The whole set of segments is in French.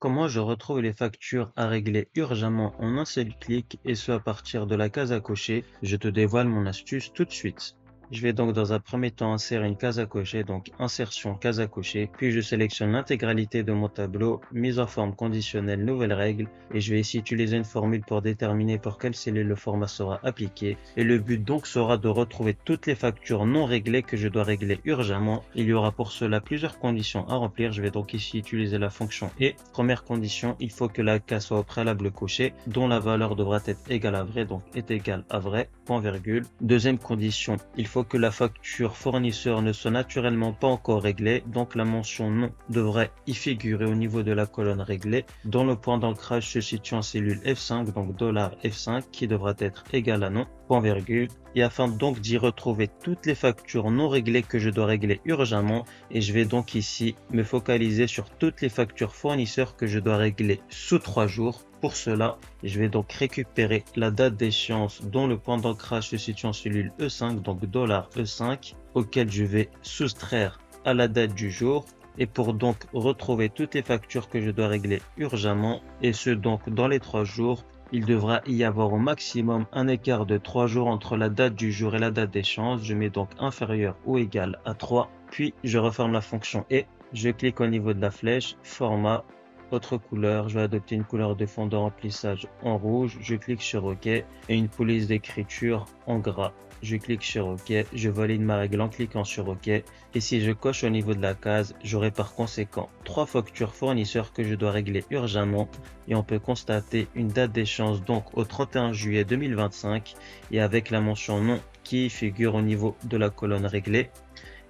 Comment je retrouve les factures à régler urgemment en un seul clic et ce à partir de la case à cocher? Je te dévoile mon astuce tout de suite. Je vais donc dans un premier temps insérer une case à cocher, donc insertion case à cocher, puis je sélectionne l'intégralité de mon tableau, mise en forme conditionnelle, nouvelle règle, et je vais ici utiliser une formule pour déterminer pour quelle cellule le format sera appliqué. Et le but donc sera de retrouver toutes les factures non réglées que je dois régler urgemment. Il y aura pour cela plusieurs conditions à remplir. Je vais donc ici utiliser la fonction et. Première condition, il faut que la case soit au préalable cochée, dont la valeur devra être égale à vrai, donc est égale à vrai, point virgule. Deuxième condition, il faut que la facture fournisseur ne soit naturellement pas encore réglée, donc la mention non devrait y figurer au niveau de la colonne réglée, dont le point d'ancrage se situe en cellule F5, donc $F5, qui devra être égal à non, point virgule. Et afin donc d'y retrouver toutes les factures non réglées que je dois régler urgemment, et je vais donc ici me focaliser sur toutes les factures fournisseurs que je dois régler sous 3 jours. Pour cela, je vais donc récupérer la date d'échéance dont le point d'ancrage se situe en cellule E5, donc $E5, auquel je vais soustraire à la date du jour. Et pour donc retrouver toutes les factures que je dois régler urgemment, et ce donc dans les 3 jours, il devra y avoir au maximum un écart de 3 jours entre la date du jour et la date d'échéance. Je mets donc inférieur ou égal à 3, puis je referme la fonction et je clique au niveau de la flèche, format, autre couleur, je vais adopter une couleur de fond de remplissage en rouge, je clique sur OK et une police d'écriture en gras. Je clique sur OK, je valide ma règle en cliquant sur OK et si je coche au niveau de la case, j'aurai par conséquent 3 factures fournisseurs que je dois régler urgemment et on peut constater une date d'échéance donc au 31 juillet 2025 et avec la mention non qui figure au niveau de la colonne réglée.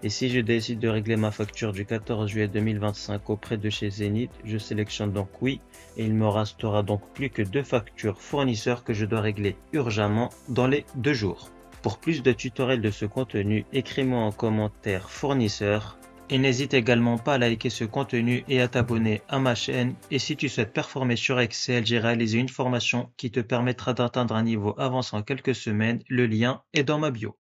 Et si je décide de régler ma facture du 14 juillet 2025 auprès de chez Zenith, je sélectionne donc oui et il me restera donc plus que 2 factures fournisseurs que je dois régler urgemment dans les 2 jours. Pour plus de tutoriels de ce contenu, écris-moi en commentaire fournisseur et n'hésite également pas à liker ce contenu et à t'abonner à ma chaîne. Et si tu souhaites performer sur Excel, j'ai réalisé une formation qui te permettra d'atteindre un niveau avancé en quelques semaines. Le lien est dans ma bio.